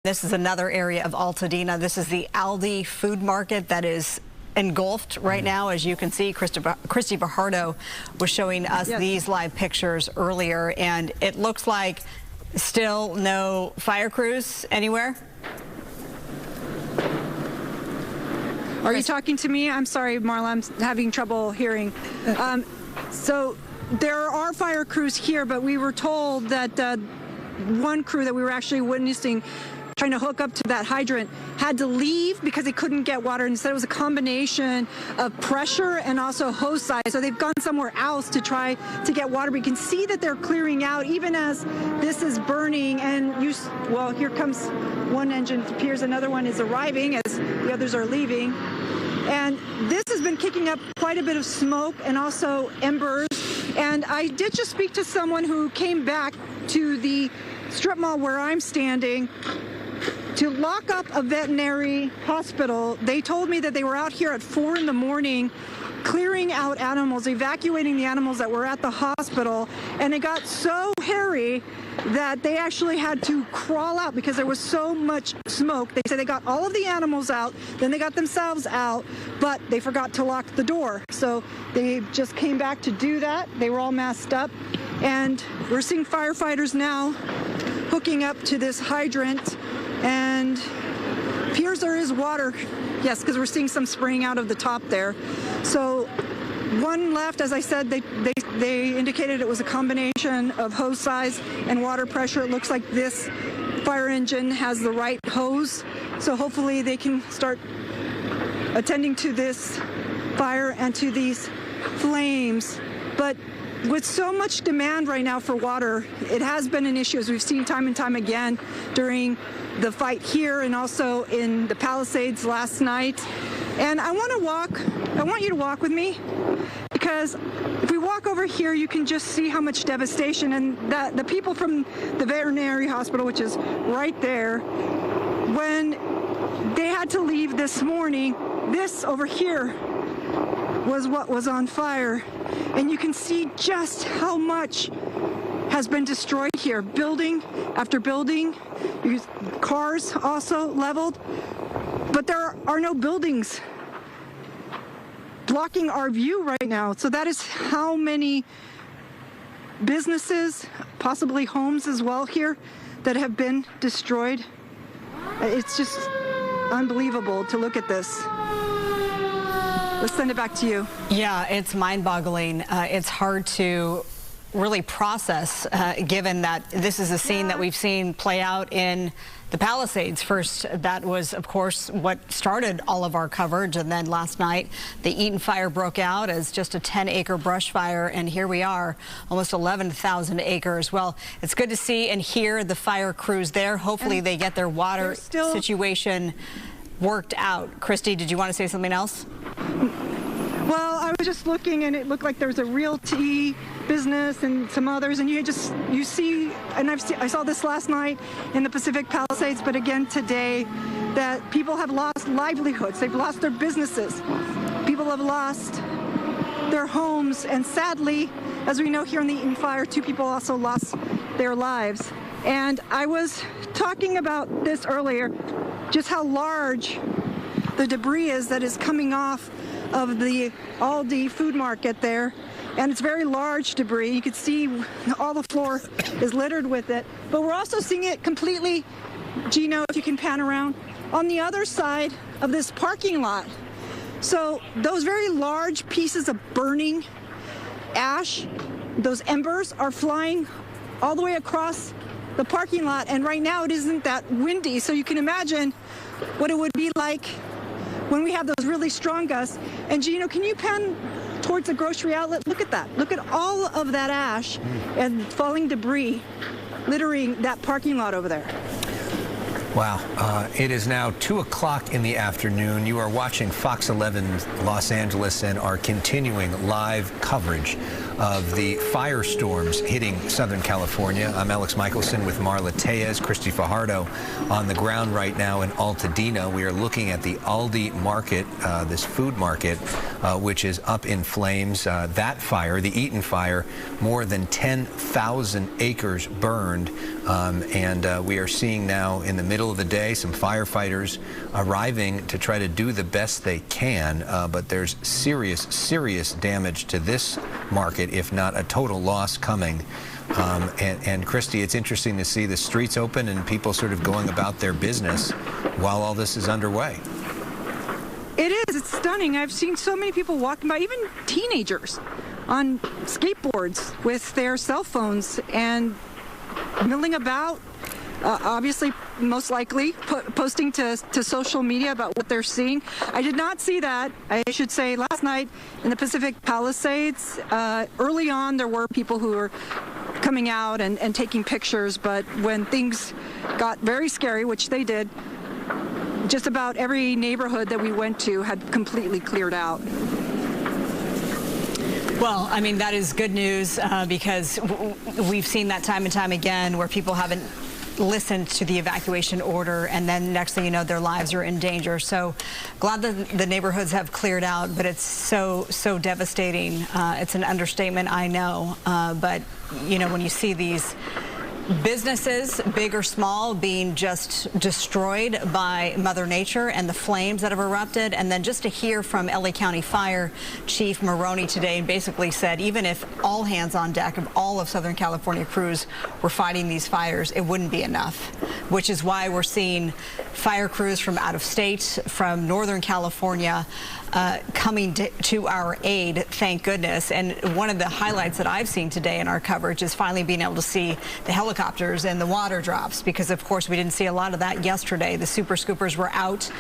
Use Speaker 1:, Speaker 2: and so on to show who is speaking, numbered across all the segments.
Speaker 1: This is another area of Altadena. This is the Aldi Food Market that is engulfed right now. As you can see, Christy Fajardo was showing us these live pictures earlier, and it looks like still no fire crews anywhere.
Speaker 2: Are you talking to me? I'm sorry, Marla, I'm having trouble hearing. So there are fire crews here, but we were told that one crew that we were actually witnessing trying to hook up to that hydrant had to leave because they couldn't get water. Instead, it was a combination of pressure and also hose size. So they've gone somewhere else to try to get water. But you can see that they're clearing out even as this is burning. And well, here comes one engine. It appears another one is arriving as the others are leaving. And this has been kicking up quite a bit of smoke and also embers. And I did just speak to someone who came back to the strip mall where I'm standing to lock up a veterinary hospital. They told me that they were out here at 4 in the morning clearing out animals, evacuating the animals that were at the hospital, and it got so hairy that they actually had to crawl out because there was so much smoke. They said they got all of the animals out, then they got themselves out, but they forgot to lock the door. So they just came back to do that. They were all masked up, and we're seeing firefighters now hooking up to this hydrant, and appears there is water. Yes, because we're seeing some spraying out of the top there. So one left, as I said, they indicated it was a combination of hose size and water pressure. It looks like this fire engine has the right hose, so hopefully they can start attending to this fire and to these flames. But with so much demand right now for water, it has been an issue, as we've seen time and time again during the fight here and also in the Palisades last night. And I want you to walk with me, because if we walk over here, you can just see how much devastation, and that the people from the veterinary hospital, which is right there, when they had to leave this morning, this over here was what was on fire. And you can see just how much has been destroyed here. Building after building, cars also leveled, but there are no buildings blocking our view right now. So that is how many businesses, possibly homes as well here, that have been destroyed. It's just unbelievable to look at this. Let's send it back to you.
Speaker 1: Yeah, it's mind-boggling. It's hard to really process, given that this is a scene that we've seen play out in the Palisades. First, that was, of course, what started all of our coverage, and then last night, the Eaton Fire broke out as just a 10-acre brush fire, and here we are, almost 11,000 acres. Well, it's good to see and hear the fire crews there. Hopefully, they get their water situation worked out. Christy, did you want to say something else?
Speaker 2: Well, I was just looking, and it looked like there was a realty business and some others, and you see, and I saw this last night in the Pacific Palisades, but again today, that people have lost livelihoods. They've lost their businesses. People have lost their homes, and sadly, as we know here in the Eaton Fire, 2 people also lost their lives. And I was talking about this earlier, just how large the debris is that is coming off of the Aldi Food Market there. And it's very large debris. You can see all the floor is littered with it. But we're also seeing it completely, Gino, if you can pan around, on the other side of this parking lot. So those very large pieces of burning ash, those embers, are flying all the way across the parking lot. And right now it isn't that windy, so you can imagine what it would be like when we have those really strong gusts. And Gino, can you pan towards the grocery outlet? Look at that. Look at all of that ash and falling debris littering that parking lot over there.
Speaker 3: Wow. It is now 2 o'clock in the afternoon. You are watching Fox 11 Los Angeles and our continuing live coverage of the firestorms hitting Southern California. I'm Alex Michelson with Marla Tejas, Christy Fajardo on the ground right now in Altadena. We are looking at the Aldi Market, this food market, which is up in flames. That fire, the Eaton Fire, more than 10,000 acres burned. And we are seeing now in the middle of the day some firefighters arriving to try to do the best they can, but there's serious damage to this market, if not a total loss coming. And Christy, it's interesting to see the streets open and people sort of going about their business while all this is underway.
Speaker 2: It is. It's stunning. I've seen so many people walking by, even teenagers on skateboards with their cell phones and milling about, obviously, most likely posting to social media about what they're seeing. I did not see that, I should say, last night in the Pacific Palisades. Early on, there were people who were coming out and taking pictures, but when things got very scary, which they did, just about every neighborhood that we went to had completely cleared out.
Speaker 1: Well, I mean, that is good news because we've seen that time and time again where people haven't listened to the evacuation order, and then next thing you know, their lives are in danger. So glad that the neighborhoods have cleared out, but it's so devastating. It's an understatement, I know, but you know, when you see these businesses, big or small, being just destroyed by Mother Nature and the flames that have erupted. And then just to hear from LA County Fire Chief Maroney today, and basically said even if all hands on deck of all of Southern California crews were fighting these fires, it wouldn't be enough, which is why we're seeing fire crews from out of state, from Northern California, coming to our aid, thank goodness. And one of the highlights that I've seen today in our coverage is finally being able to see the helicopters and the water drops, because of course we didn't see a lot of that yesterday. The super scoopers were out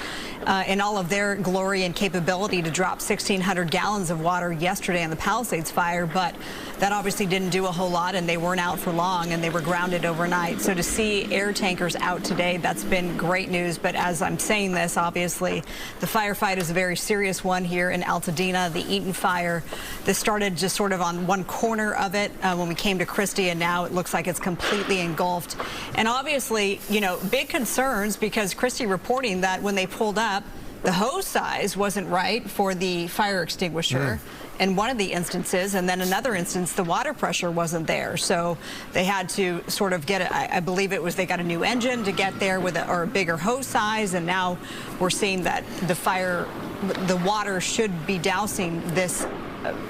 Speaker 1: in all of their glory and capability to drop 1,600 gallons of water yesterday on the Palisades fire, but that obviously didn't do a whole lot, and they weren't out for long, and they were grounded overnight. So to see air tankers out today, that's been great news. But as I'm saying this, obviously the firefight is a very serious one here in Altadena, the Eaton Fire. This started just sort of on one corner of it when we came to Christie, and now it looks like it's completely engulfed. And obviously, you know, big concerns, because Christie reporting that when they pulled up, the hose size wasn't right for the fire extinguisher in one of the instances, and then another instance, the water pressure wasn't there. So they had to sort of get it. I believe it was they got a new engine to get there with a bigger hose size, and now we're seeing that the water should be dousing this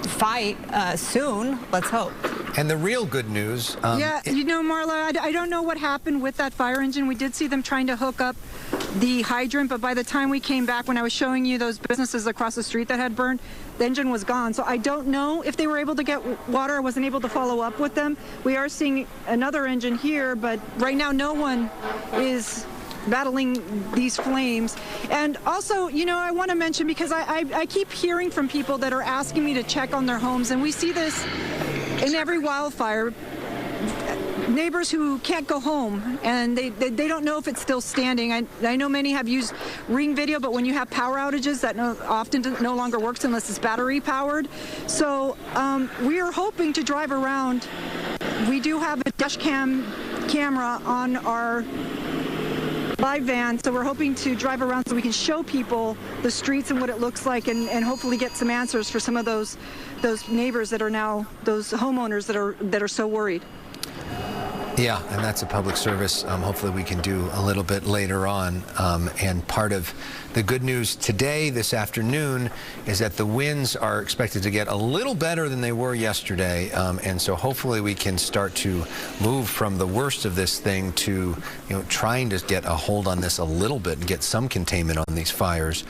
Speaker 1: fight soon, let's hope.
Speaker 3: And the real good news...
Speaker 2: yeah, you know, Marla, I don't know what happened with that fire engine. We did see them trying to hook up the hydrant, but by the time we came back, when I was showing you those businesses across the street that had burned, the engine was gone. So I don't know if they were able to get water. I wasn't able to follow up with them. We are seeing another engine here, but right now no one is battling these flames. And also, you know, I want to mention, because I keep hearing from people that are asking me to check on their homes, and we see this in every wildfire. Neighbors who can't go home, and they don't know if it's still standing. I know many have used Ring video, but when you have power outages, that often no longer works unless it's battery powered. So we are hoping to drive around. We do have a dash camera on our live van, so we're hoping to drive around so we can show people the streets and what it looks like, and hopefully get some answers for some of those neighbors that are now, those homeowners that are so worried.
Speaker 3: Yeah, and that's a public service. Hopefully we can do a little bit later on. And part of the good news today, this afternoon, is that the winds are expected to get a little better than they were yesterday. And so hopefully we can start to move from the worst of this thing to, you know, trying to get a hold on this a little bit and get some containment on these fires.